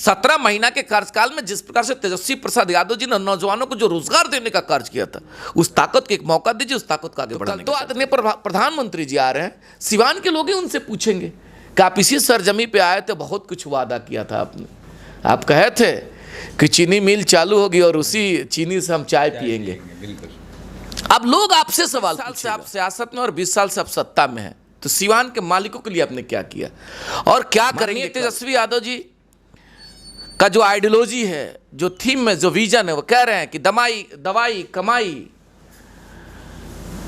17 महीना के कार्यकाल में जिस प्रकार से तेजस्वी प्रसाद यादव जी ने नौजवानों को जो रोजगार देने का कार्य किया था, उस ताकत को एक मौका दीजिए, उस ताकत को आगे बढ़ाने का। तो आदरणीय प्रधानमंत्री जी आ रहे हैं, सिवान के लोग ही उनसे पूछेंगे कि आप इसी सरजमी पे आए थे, बहुत कुछ वादा किया था आपने। आप कहे थे कि चीनी मिल चालू होगी और उसी चीनी से हम चाय पिएंगे। अब लोग आपसे सवाल से, आप सियासत में और 20 साल से आप सत्ता में हैं, तो सिवान के मालिकों के लिए आपने क्या किया और क्या करेंगे? तेजस्वी यादव जी का जो आइडियोलॉजी है, जो थीम में जो विजन है, वो कह रहे हैं कि दवाई कमाई,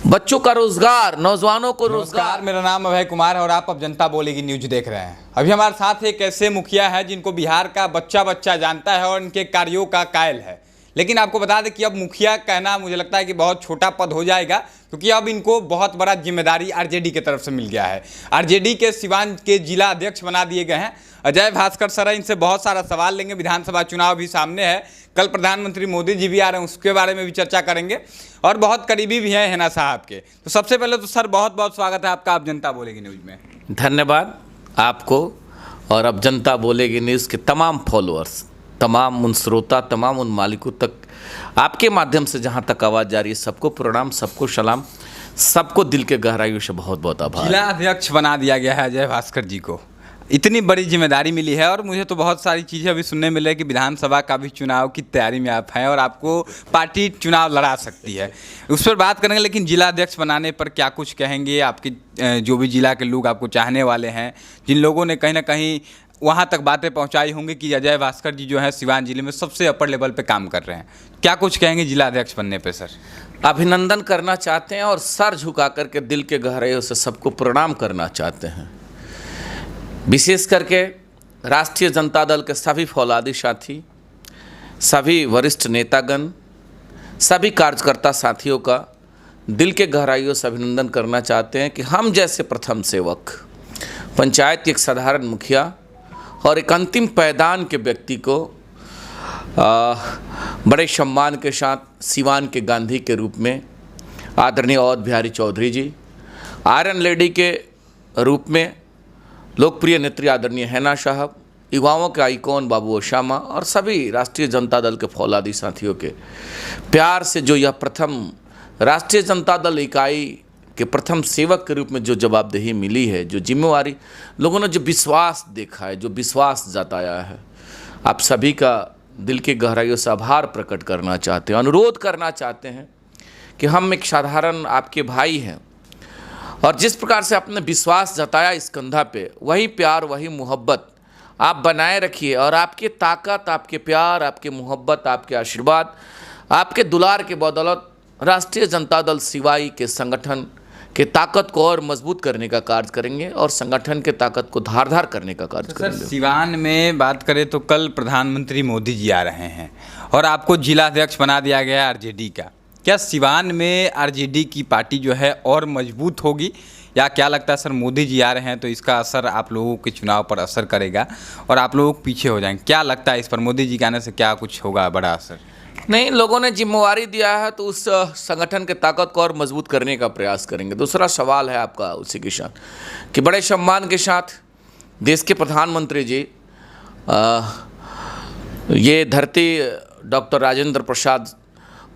बच्चों का रोजगार, नौजवानों को रोजगार। मेरा नाम अभय कुमार है और आप अब जनता बोलेगी न्यूज देख रहे हैं। अभी हमारे साथ एक ऐसे मुखिया है जिनको बिहार का बच्चा बच्चा जानता है और इनके कार्यों का कायल है। लेकिन आपको बता दें कि अब मुखिया कहना मुझे लगता है कि बहुत छोटा पद हो जाएगा, क्योंकि अब इनको बहुत बड़ा जिम्मेदारी आरजेडी की तरफ से मिल गया है। आरजेडी के सिवान के जिला अध्यक्ष बना दिए गए हैं अजय भास्कर सर। इनसे बहुत सारा सवाल लेंगे। विधानसभा चुनाव भी सामने है, कल प्रधानमंत्री मोदी जी भी आ रहे हैं, उसके बारे में भी चर्चा करेंगे और बहुत करीबी भी हैं हेना साहब के। तो सबसे पहले तो सर बहुत बहुत स्वागत है आपका आप जनता बोलेगी न्यूज में। धन्यवाद आपको और अब जनता बोलेगी न्यूज़ के तमाम फॉलोअर्स, तमाम उन श्रोता, तमाम उन मालिकों तक आपके माध्यम से जहां तक आवाज़ जा रही है, सबको प्रणाम, सबको सलाम, सबको दिल के गहराइयों से बहुत बहुत आभार। जिला अध्यक्ष बना दिया गया है अजय भास्कर जी को, इतनी बड़ी जिम्मेदारी मिली है और मुझे तो बहुत सारी चीज़ें अभी सुनने मिले कि विधानसभा का भी चुनाव की तैयारी में आप हैं और आपको पार्टी चुनाव लड़ा सकती है, उस पर बात करेंगे। लेकिन जिला अध्यक्ष बनाने पर क्या कुछ कहेंगे? आपके जो भी जिला के लोग आपको चाहने वाले हैं, जिन लोगों ने कहीं ना कहीं वहाँ तक बातें पहुँचाई होंगी कि अजय भास्कर जी जो है सिवान जिले में सबसे अपर लेवल पे काम कर रहे हैं, क्या कुछ कहेंगे जिला अध्यक्ष बनने पे? सर अभिनंदन करना चाहते हैं और सर झुका करके दिल के गहराइयों से सबको प्रणाम करना चाहते हैं। विशेष करके राष्ट्रीय जनता दल के सभी फौलादी साथी, सभी वरिष्ठ नेतागण, सभी कार्यकर्ता साथियों का दिल के गहराइयों से अभिनंदन करना चाहते हैं कि हम जैसे प्रथम सेवक, पंचायत के एक साधारण मुखिया और एक अंतिम पायदान के व्यक्ति को बड़े सम्मान के साथ सिवान के गांधी के रूप में आदरणीय अवध बिहारी चौधरी जी, आयरन लेडी के रूप में लोकप्रिय नेत्री आदरणीय हेना साहब, युवाओं के आइकॉन बाबू ओसामा और सभी राष्ट्रीय जनता दल के फौलादी साथियों के प्यार से जो यह प्रथम राष्ट्रीय जनता दल इकाई के प्रथम सेवक के रूप में जो जवाबदेही मिली है, जो जिम्मेवारी, लोगों ने जो विश्वास देखा है, जो विश्वास जताया है, आप सभी का दिल के गहराइयों से आभार प्रकट करना चाहते हैं, अनुरोध करना चाहते हैं कि हम एक साधारण आपके भाई हैं और जिस प्रकार से आपने विश्वास जताया इस कंधा पे, वही प्यार, वही मोहब्बत आप बनाए रखिए और आपकी ताकत, आपके प्यार, आपके मोहब्बत, आपके आशीर्वाद, आपके दुलार के बदौलत राष्ट्रीय जनता दल सिवाई के संगठन के ताकत को और मजबूत करने का कार्य करेंगे और संगठन के ताकत को धारदार करने का कार्य करेंगे। सिवान में बात करें तो कल प्रधानमंत्री मोदी जी आ रहे हैं और आपको जिला अध्यक्ष बना दिया गया आरजेडी का। क्या सिवान में आरजेडी की पार्टी जो है और मजबूत होगी या क्या लगता है सर मोदी जी आ रहे हैं तो इसका असर आप लोगों के चुनाव पर असर करेगा और आप लोग पीछे हो जाएंगे? क्या लगता है इस पर मोदी जी के आने से क्या कुछ होगा बड़ा असर? नहीं, लोगों ने जिम्मेवारी दिया है तो उस संगठन के ताकत को और मजबूत करने का प्रयास करेंगे। दूसरा सवाल है आपका उसी के साथ कि बड़े सम्मान के साथ देश के प्रधानमंत्री जी, ये धरती डॉक्टर राजेंद्र प्रसाद,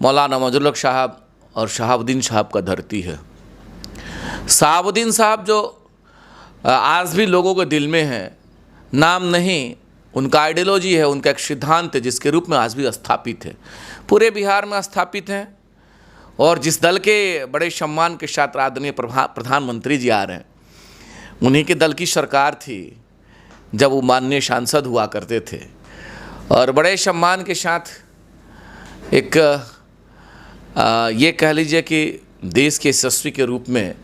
मौलाना मौजूद हक साहब और शहाबुद्दीन साहब का धरती है। शहाबुद्दीन साहब जो आज भी लोगों के दिल में है, नाम नहीं, उनका आइडियोलॉजी है, उनका एक सिद्धांत है जिसके रूप में आज भी स्थापित है, पूरे बिहार में स्थापित हैं। और जिस दल के बड़े सम्मान के साथ आदरणीय प्रधानमंत्री जी आ रहे हैं, उन्हीं के दल की सरकार थी जब वो माननीय सांसद हुआ करते थे और बड़े सम्मान के साथ एक ये कह लीजिए कि देश के यशस्वी के रूप में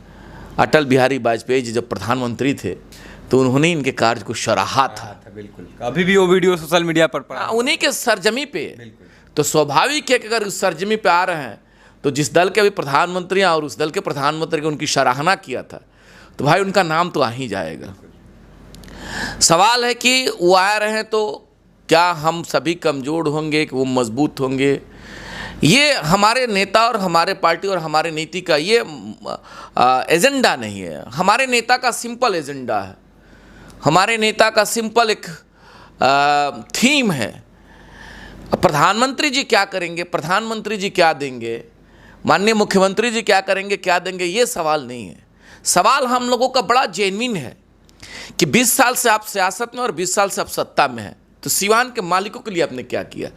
अटल बिहारी वाजपेयी जी जब प्रधानमंत्री थे तो उन्होंने इनके कार्य को सराहा था। बिल्कुल, अभी भी वो वीडियो सोशल मीडिया पर पड़ा उन्हीं के सरजमी पे। तो स्वाभाविक है कि अगर उस सरजमी पे आ रहे हैं तो जिस दल के अभी प्रधानमंत्री हैं और उस दल के प्रधानमंत्री की उनकी सराहना किया था तो भाई उनका नाम तो आ ही जाएगा। सवाल है कि वो आ रहे हैं तो क्या हम सभी कमज़ोर होंगे कि वो मजबूत होंगे? ये हमारे नेता और हमारे पार्टी और हमारे नीति का ये एजेंडा नहीं है। हमारे नेता का सिंपल एजेंडा है, हमारे नेता का सिंपल एक थीम है। प्रधानमंत्री जी क्या करेंगे, प्रधानमंत्री जी क्या देंगे, माननीय मुख्यमंत्री जी क्या करेंगे क्या देंगे, ये सवाल नहीं है। सवाल हम लोगों का बड़ा जेन्युइन है कि 20 साल से आप सियासत में और 20 साल से आप सत्ता में हैं, तो सिवान के मालिकों के लिए आपने क्या किया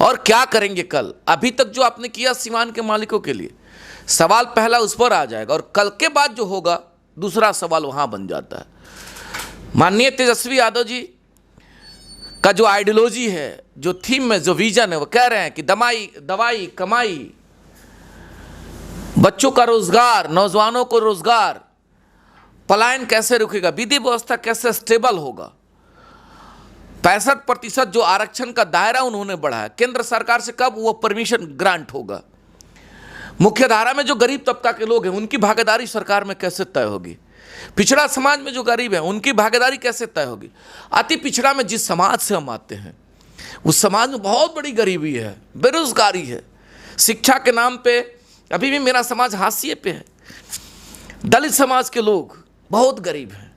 और क्या करेंगे कल। अभी तक जो आपने किया सिवान के मालिकों के लिए, सवाल पहला उस पर आ जाएगा और कल के बाद जो होगा दूसरा सवाल वहाँ बन जाता है। माननीय तेजस्वी यादव जी का जो आइडियोलॉजी है, जो थीम में जो विजन है, वो कह रहे हैं कि दवाई कमाई, बच्चों का रोजगार, नौजवानों को रोजगार, पलायन कैसे रुकेगा, विधि व्यवस्था कैसे स्टेबल होगा, 65% जो आरक्षण का दायरा उन्होंने बढ़ाया, केंद्र सरकार से कब वो परमिशन ग्रांट होगा, मुख्यधारा में जो गरीब तबका के लोग हैं उनकी भागीदारी सरकार में कैसे तय होगी, पिछड़ा समाज में जो गरीब है उनकी भागीदारी कैसे तय होगी। अति पिछड़ा में जिस समाज से हम आते हैं उस समाज में बहुत बड़ी गरीबी है, बेरोजगारी है, शिक्षा के नाम पे अभी भी मेरा समाज हाशिए पे है, दलित समाज के लोग बहुत गरीब हैं,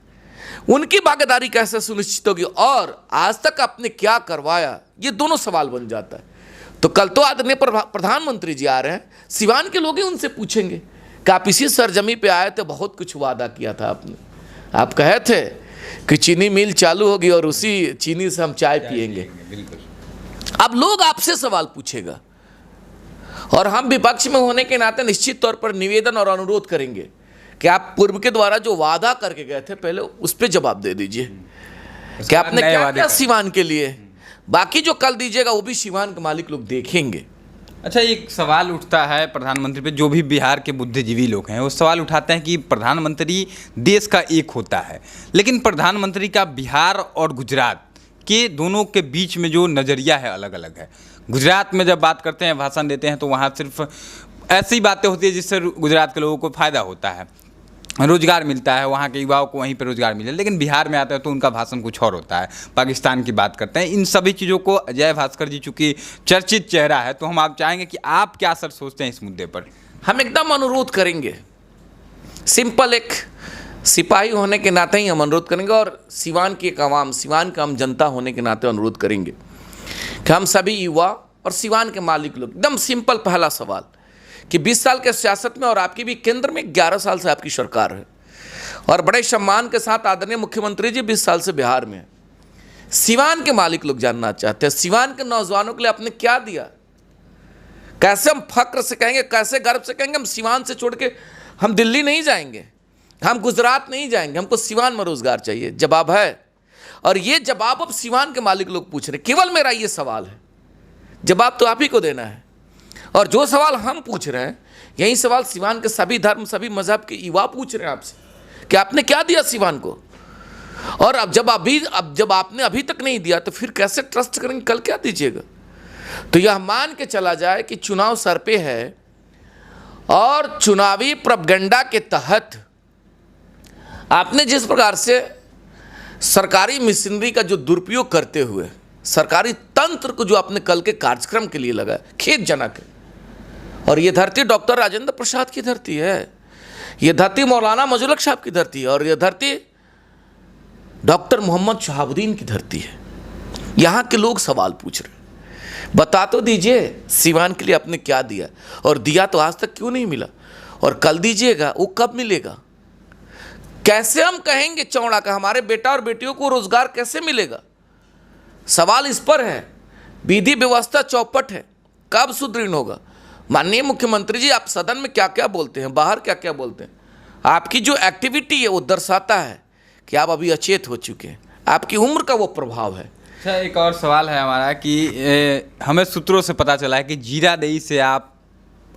उनकी भागीदारी कैसे सुनिश्चित होगी और आज तक आपने क्या करवाया, ये दोनों सवाल बन जाता है। तो कल तो आदरणीय प्रधानमंत्री जी आ रहे हैं, सिवान के लोग ही उनसे पूछेंगे कि आप इसी सरजमी पे आए थे, बहुत कुछ वादा किया था आपने, आप कहे थे कि चीनी मिल चालू होगी और उसी चीनी से हम चाय पिएंगे। अब लोग आपसे सवाल पूछेगा और हम विपक्ष में होने के नाते निश्चित तौर पर निवेदन और अनुरोध करेंगे कि आप पूर्व के द्वारा जो वादा करके गए थे पहले उस पर जवाब दे दीजिए कि आपने क्या किया सिवान के लिए, बाकी जो कल दीजिएगा वो भी सिवान के मालिक लोग देखेंगे। अच्छा, एक सवाल उठता है प्रधानमंत्री पे, जो भी बिहार के बुद्धिजीवी लोग हैं वो सवाल उठाते हैं कि प्रधानमंत्री देश का एक होता है, लेकिन प्रधानमंत्री का बिहार और गुजरात के दोनों के बीच में जो नज़रिया है अलग अलग है। गुजरात में जब बात करते हैं, भाषण देते हैं, तो वहाँ सिर्फ ऐसी बातें होती है जिससे गुजरात के लोगों को फ़ायदा होता है, रोजगार मिलता है, वहाँ के युवाओं को वहीं पर रोजगार मिले। लेकिन बिहार में आता है तो उनका भाषण कुछ और होता है, पाकिस्तान की बात करते हैं। इन सभी चीज़ों को अजय भास्कर जी चूँकि चर्चित चेहरा है, तो हम आप चाहेंगे कि आप क्या सर सोचते हैं इस मुद्दे पर। हम एकदम अनुरोध करेंगे, सिंपल एक सिपाही होने के नाते ही हम अनुरोध करेंगे और सिवान की एक आवाम, सिवान का हम जनता होने के नाते अनुरोध करेंगे कि हम सभी युवा और सिवान के मालिक लोग, एकदम सिंपल पहला सवाल कि 20 साल के सियासत में और आपकी भी केंद्र में 11 साल से आपकी सरकार है और बड़े सम्मान के साथ आदरणीय मुख्यमंत्री जी 20 साल से बिहार में है। सिवान के मालिक लोग जानना चाहते हैं सिवान के नौजवानों के लिए आपने क्या दिया, कैसे हम फक्र से कहेंगे, कैसे गर्व से कहेंगे हम सिवान से छोड़ के हम दिल्ली नहीं जाएंगे, हम गुजरात नहीं जाएंगे, हमको सिवान में रोजगार चाहिए। जवाब है और ये जवाब अब सिवान के मालिक लोग पूछ रहे, केवल मेरा ये सवाल है, जवाब तो आप ही को देना है। और जो सवाल हम पूछ रहे हैं यही सवाल सिवान के सभी धर्म, सभी मजहब के युवा पूछ रहे हैं आपसे कि आपने क्या दिया सिवान को, और अब जब आपने अभी तक नहीं दिया तो फिर कैसे ट्रस्ट करेंगे, कल क्या दीजिएगा। तो यह मान के चला जाए कि चुनाव सर पे है और चुनावी प्रोपेगेंडा के तहत आपने जिस प्रकार से सरकारी मशीनरी का जो दुरुपयोग करते हुए सरकारी तंत्र को जो आपने कल के कार्यक्रम के लिए लगाया, खेदजनक है। और ये धरती डॉक्टर राजेंद्र प्रसाद की धरती है, ये धरती मौलाना मजलक साहब की धरती है और ये धरती डॉक्टर मोहम्मद शहाबुद्दीन की धरती है। यहाँ के लोग सवाल पूछ रहे, बता तो दीजिए सिवान के लिए आपने क्या दिया, और दिया तो आज तक क्यों नहीं मिला, और कल दीजिएगा वो कब मिलेगा। कैसे हम कहेंगे चौड़ा का हमारे बेटा और बेटियों को रोजगार कैसे मिलेगा, सवाल इस पर है। विधि व्यवस्था चौपट है, कब सुदृढ़ होगा। माननीय मुख्यमंत्री जी, आप सदन में क्या क्या बोलते हैं, बाहर क्या क्या बोलते हैं, आपकी जो एक्टिविटी है वो दर्शाता है कि आप अभी अचेत हो चुके हैं, आपकी उम्र का वो प्रभाव है। अच्छा, एक और सवाल है हमारा कि हमें सूत्रों से पता चला है कि जीरादेई से आप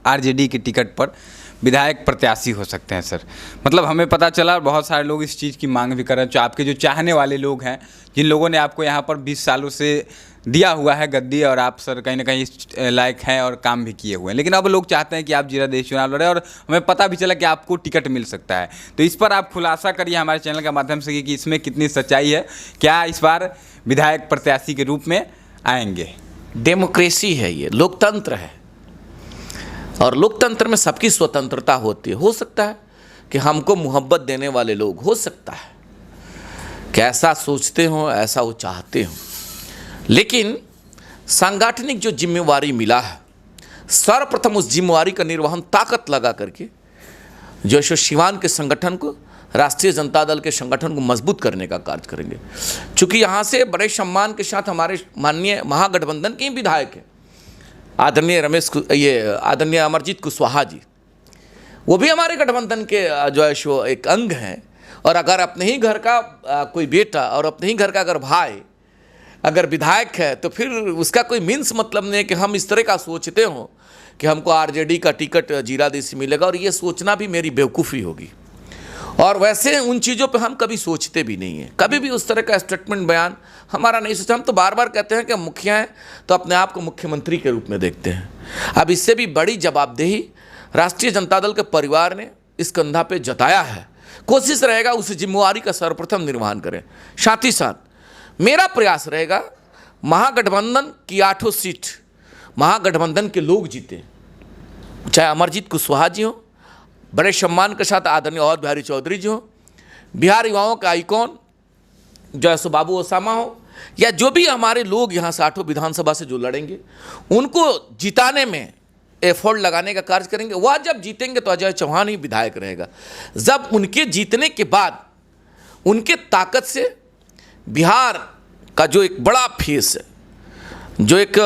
आरजेडी के टिकट पर विधायक प्रत्याशी हो सकते हैं सर। मतलब हमें पता चला, बहुत सारे लोग इस चीज़ की मांग भी कर रहे हैं, आपके जो चाहने वाले लोग हैं, जिन लोगों ने आपको यहाँ पर 20 सालों से दिया हुआ है गद्दी, और आप सर कहीं ना कहीं लायक हैं और काम भी किए हुए हैं, लेकिन अब लोग चाहते हैं कि आप जीरादेई चुनाव लड़ें, और हमें पता भी चला कि आपको टिकट मिल सकता है। तो इस पर आप खुलासा करिए हमारे चैनल के माध्यम से कि इसमें कितनी सच्चाई है, क्या इस बार विधायक प्रत्याशी के रूप में आएंगे। डेमोक्रेसी है, ये लोकतंत्र है और लोकतंत्र में सबकी स्वतंत्रता होती है। हो सकता है कि हमको मोहब्बत देने वाले लोग, हो सकता है कि ऐसा सोचते हो, ऐसा वो चाहते हो, लेकिन सांगठनिक जो जिम्मेवारी मिला है, सर्वप्रथम उस जिम्मेवारी का निर्वहन ताकत लगा करके जो है सिवान के संगठन को, राष्ट्रीय जनता दल के संगठन को मजबूत करने का कार्य करेंगे। चूँकि यहाँ से बड़े सम्मान के साथ हमारे माननीय महागठबंधन के ही विधायक हैं, आदरणीय अमरजीत कुशवाहा जी, वो भी हमारे गठबंधन के जो है सो एक अंग हैं। और अगर अपने ही घर का कोई बेटा और अपने ही घर का अगर भाई अगर विधायक है तो फिर उसका कोई मीन्स मतलब नहीं है कि हम इस तरह का सोचते हो कि हमको आरजेडी का टिकट जीरादेश से मिलेगा, और ये सोचना भी मेरी बेवकूफ़ी होगी। और वैसे उन चीज़ों पे हम कभी सोचते भी नहीं हैं, कभी भी उस तरह का स्टेटमेंट बयान हमारा नहीं सोचा। हम तो बार बार कहते हैं कि हम मुखिया हैं तो अपने आप को मुख्यमंत्री के रूप में देखते हैं। अब इससे भी बड़ी जवाबदेही राष्ट्रीय जनता दल के परिवार ने इस कंधा पे जताया है। कोशिश रहेगा उस जिम्मेवारी का सर्वप्रथम निर्वहन करें। साथ ही साथ मेरा प्रयास रहेगा महागठबंधन की 8 सीट महागठबंधन के लोग जीते, चाहे अमरजीत कुशवाहा जी हो, बड़े सम्मान के साथ आदरणीय अवध बिहारी चौधरी जी हो, बिहार युवाओं का आइकॉन जो है सो बाबू ओसामा हो, या जो भी हमारे लोग यहाँ से 8 विधानसभा से जो लड़ेंगे उनको जिताने में एफर्ट लगाने का कार्य करेंगे। वह जब जीतेंगे तो अजय चौहान ही विधायक रहेगा। जब उनके जीतने के बाद उनके ताकत से बिहार का जो एक बड़ा फेस है, जो एक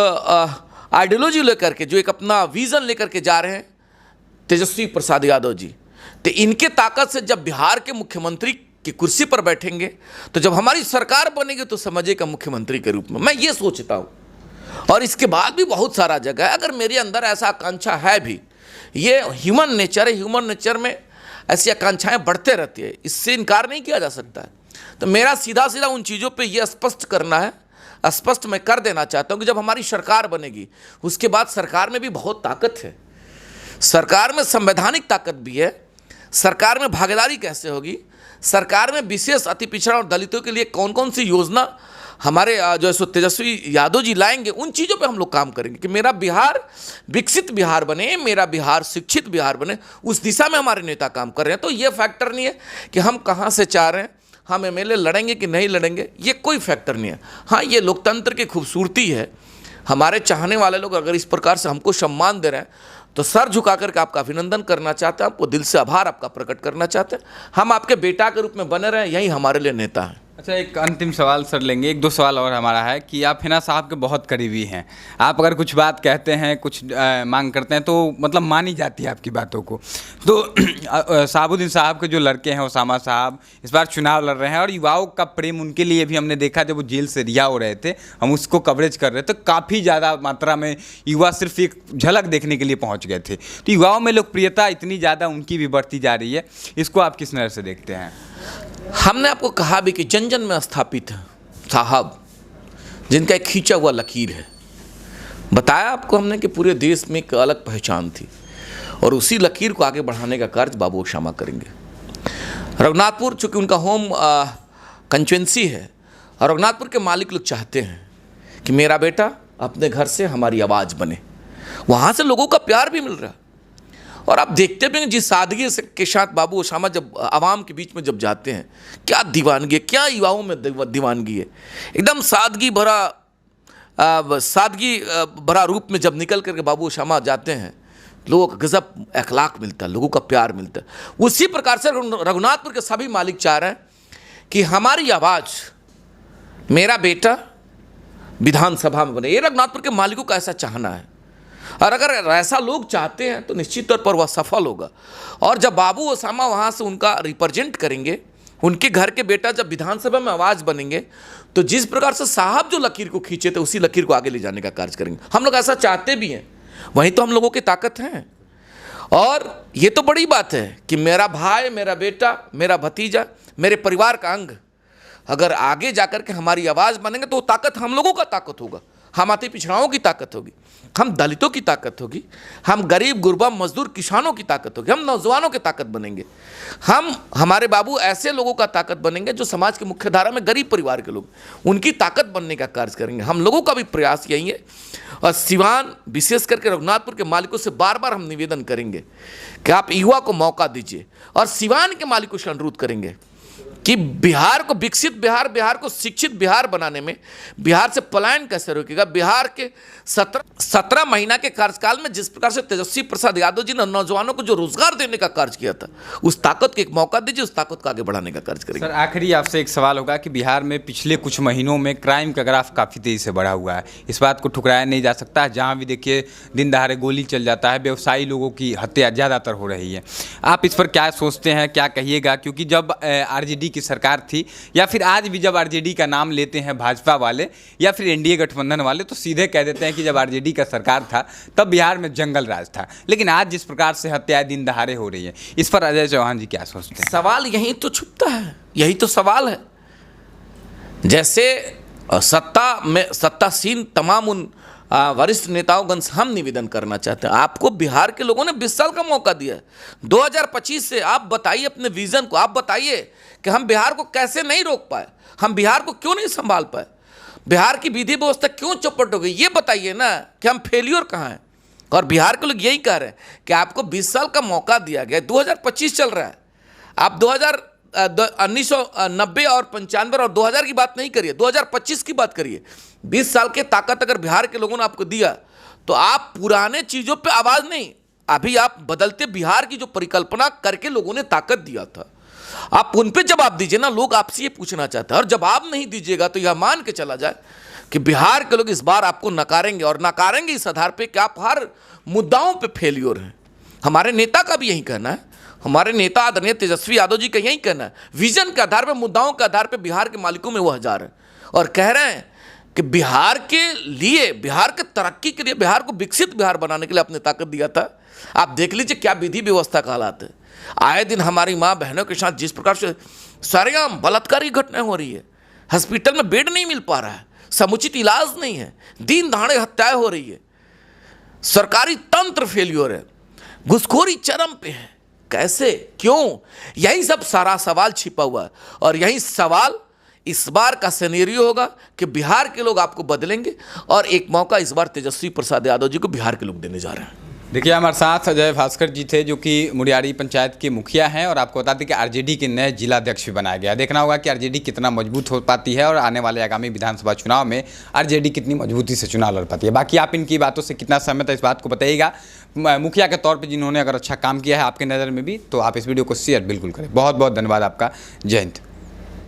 आइडियोलॉजी लेकर के, जो एक अपना विज़न लेकर के जा रहे हैं तेजस्वी प्रसाद यादव जी, तो इनके ताकत से जब बिहार के मुख्यमंत्री की कुर्सी पर बैठेंगे तो जब हमारी सरकार बनेगी तो समझिएगा मुख्यमंत्री के रूप में, मैं ये सोचता हूँ। और इसके बाद भी बहुत सारा जगह है, अगर मेरे अंदर ऐसा आकांक्षा है भी, ये ह्यूमन नेचर है, ह्यूमन नेचर में ऐसी आकांक्षाएं बढ़ते रहती है, इससे इनकार नहीं किया जा सकता है। तो मेरा सीधा सीधा उन चीज़ों पे ये स्पष्ट करना है, स्पष्ट मैं कर देना चाहता हूँ कि जब हमारी सरकार बनेगी उसके बाद सरकार में भी बहुत ताकत है, सरकार में संवैधानिक ताकत भी है, सरकार में भागीदारी कैसे होगी, सरकार में विशेष अति पिछड़ा और दलितों के लिए कौन कौन सी योजना हमारे जो है सो तेजस्वी यादव जी लाएंगे, उन चीज़ों पे हम लोग काम करेंगे कि मेरा बिहार विकसित बिहार बने, मेरा बिहार शिक्षित बिहार बने। उस दिशा में हमारे नेता काम कर रहे हैं। तो ये फैक्टर नहीं है कि हम कहाँ से चाह रहे हैं, हम एमएलए लड़ेंगे कि नहीं लड़ेंगे, ये कोई फैक्टर नहीं है। हाँ, ये लोकतंत्र की खूबसूरती है। हमारे चाहने वाले लोग अगर इस प्रकार से हमको सम्मान दे रहे हैं तो सर झुका करके आपका अभिनंदन करना चाहते हैं, आपको दिल से आभार आपका प्रकट करना चाहते हैं। हम आपके बेटा के रूप में बने रहें, यही हमारे लिए नेता हैं। अच्छा, एक अंतिम सवाल सर लेंगे, 1-2 सवाल और हमारा है कि आप हिना साहब के बहुत करीबी हैं। आप अगर कुछ बात कहते हैं, कुछ मांग करते हैं तो मतलब मानी जाती है आपकी बातों को। तो शहाबुद्दीन साहब के जो लड़के हैं ओसामा साहब इस बार चुनाव लड़ रहे हैं, और युवाओं का प्रेम उनके लिए भी हमने देखा जब वो जेल से रिहा हो रहे थे, हम उसको कवरेज कर रहे थे, तो काफ़ी ज़्यादा मात्रा में युवा सिर्फ एक झलक देखने के लिए पहुँच गए थे। तो युवाओं में लोकप्रियता इतनी ज़्यादा उनकी भी बढ़ती जा रही है, इसको आप किस नज़र से देखते हैं? हमने आपको कहा भी कि जन जन में स्थापित है साहब, जिनका एक खींचा हुआ लकीर है। बताया आपको हमने कि पूरे देश में एक अलग पहचान थी, और उसी लकीर को आगे बढ़ाने का कार्य बाबू ओसामा करेंगे। रघुनाथपुर चूँकि उनका होम कंस्टिट्यूएंसी है, और रघुनाथपुर के मालिक लोग चाहते हैं कि मेरा बेटा अपने घर से हमारी आवाज़ बने, वहाँ से लोगों का प्यार भी मिल रहा है। और आप देखते भी हैं जिस सादगी के साथ बाबू ओसामा जब आवाम के बीच में जब जाते हैं, क्या दीवानगी है, क्या युवाओं में दीवानगी है। एकदम सादगी भरा रूप में जब निकल करके बाबू ओसामा जाते हैं, लोगों का गजब अखलाक मिलता है, लोगों का प्यार मिलता है। उसी प्रकार से रघुनाथपुर के सभी मालिक चाह रहे हैं कि हमारी आवाज़, मेरा बेटा विधानसभा में बने। ये रघुनाथपुर के मालिकों का ऐसा चाहना है, और अगर ऐसा लोग चाहते हैं तो निश्चित तौर पर वह सफल होगा। और जब बाबू ओसामा वहाँ से उनका रिप्रेजेंट करेंगे, उनके घर के बेटा जब विधानसभा में आवाज़ बनेंगे, तो जिस प्रकार से साहब जो लकीर को खींचे थे उसी लकीर को आगे ले जाने का कार्य करेंगे। हम लोग ऐसा चाहते भी हैं, वहीं तो हम लोगों की ताकत है। और ये तो बड़ी बात है कि मेरा भाई, मेरा बेटा, मेरा भतीजा, मेरे परिवार का अंग अगर आगे जाकर के हमारी आवाज़ बनेंगे तो ताकत हम लोगों का ताकत होगा, हम अति पिछड़ाओं की ताकत होगी, हम दलितों की ताकत होगी, हम गरीब गुरबा मजदूर किसानों की ताकत होगी, हम नौजवानों की ताकत बनेंगे, हमारे बाबू ऐसे लोगों का ताकत बनेंगे जो समाज की मुख्य धारा में गरीब परिवार के लोग, उनकी ताकत बनने का कार्य करेंगे। हम लोगों का भी प्रयास यही है। और सिवान विशेष करके रघुनाथपुर के मालिकों से बार बार हम निवेदन करेंगे कि आप युवा को मौका दीजिए, और सिवान के मालिकों से अनुरोध करेंगे कि बिहार को विकसित बिहार, बिहार को शिक्षित बिहार बनाने में बिहार से पलायन कैसे रोकेगा। बिहार के 17 महीना के कार्यकाल में जिस प्रकार से तेजस्वी प्रसाद यादव जी ने नौजवानों को जो रोजगार देने का कार्य किया था, उस ताकत को एक मौका दीजिए, उस ताकत को आगे बढ़ाने का कार्य करेंगे। सर आखिरी आपसे एक सवाल होगा कि बिहार में पिछले कुछ महीनों में क्राइम का ग्राफ काफ़ी तेज़ी से बढ़ा हुआ है, इस बात को ठुकराया नहीं जा सकता। जहाँ भी देखिए दिन दहाड़े गोली चल जाता है, व्यवसायी लोगों की हत्या ज़्यादातर हो रही है। आप इस पर क्या सोचते हैं, क्या कहिएगा? क्योंकि जब आरजेडी की सरकार थी, या फिर आज भी जब आरजेडी का नाम लेते हैं भाजपा वाले या फिर एनडीए गठबंधन वाले, तो सीधे कह देते हैं कि जब आरजेडी का सरकार था तब बिहार में जंगल राज था। लेकिन आज जिस प्रकार से हत्याएं दिन दहाड़े हो रही है, इस पर अजय चौहान जी क्या सोचते हैं? सवाल यही तो छुपता है, यही तो सवाल है। जैसे सत्तासीन तमाम उन वरिष्ठ नेताओंगण से हम निवेदन करना चाहते हैं, आपको बिहार के लोगों ने 20 साल का मौका दिया है। 2025 से आप बताइए अपने विजन को, आप बताइए कि हम बिहार को कैसे नहीं रोक पाए, हम बिहार को क्यों नहीं संभाल पाए, बिहार की विधि व्यवस्था क्यों चौपट हो गई, ये बताइए ना कि हम फेलियर कहाँ हैं। और बिहार के लोग यही कह रहे हैं कि आपको 20 साल का मौका दिया गया, 2025 चल रहा है, आप 1990 और 95 और 2000 की बात नहीं करिए, 2025 की बात करिए। 20 साल की ताकत अगर बिहार के लोगों ने आपको दिया, तो आप पुराने चीज़ों पे आवाज़ नहीं, अभी आप बदलते बिहार की जो परिकल्पना करके लोगों ने ताकत दिया था, आप उन पे जवाब दीजिए ना। लोग आपसे ये पूछना चाहते हैं, और जवाब नहीं दीजिएगा तो यह मान के चला जाए कि बिहार के लोग इस बार आपको नकारेंगे, और नकारेंगे इस आधार पे कि आप हर मुद्दाओं पे फेलियर हैं। हमारे नेता का भी यही कहना है, हमारे नेता आदरणीय तेजस्वी यादव जी का यही कहना है, विजन के आधार पर, मुद्दाओं के आधार पर बिहार के मालिकों में वो हजार है, और कह रहे हैं कि बिहार के लिए, बिहार के तरक्की के लिए, बिहार को विकसित बिहार बनाने के लिए आपने ताकत दिया था। आप देख लीजिए क्या विधि व्यवस्था का हालात है। आए दिन हमारी माँ बहनों के साथ जिस प्रकार से सरेआम बलात्कारी घटनाएं हो रही है, हॉस्पिटल में बेड नहीं मिल पा रहा है, समुचित इलाज नहीं है, दिन दहाड़े हत्याएं हो रही है, सरकारी तंत्र फेलियर है, घुसखोरी चरम पे है। कैसे, क्यों? यही सब सारा सवाल छिपा हुआ है, और यही सवाल इस बार का सिनेरियो होगा कि बिहार के लोग आपको बदलेंगे, और एक मौका इस बार तेजस्वी प्रसाद यादव जी को बिहार के लोग देने जा रहे हैं। देखिए हमारे साथ अजय भास्कर जी थे, जो कि मुड़ियारी पंचायत के मुखिया हैं, और आपको बता दें कि आरजेडी के नए जिलाध्यक्ष भी बनाया गया। देखना होगा कि आरजेडी कितना मजबूत हो पाती है, और आने वाले आगामी विधानसभा चुनाव में आरजेडी कितनी मजबूती से चुनाव लड़ पाती है। बाकी आप इनकी बातों से कितना सहमत है, इस बात को बताइएगा। मुखिया के तौर पर जिन्होंने अगर अच्छा काम किया है आपके नज़र में भी, तो आप इस वीडियो को शेयर बिल्कुल करें। बहुत बहुत धन्यवाद आपका। जय हिंद।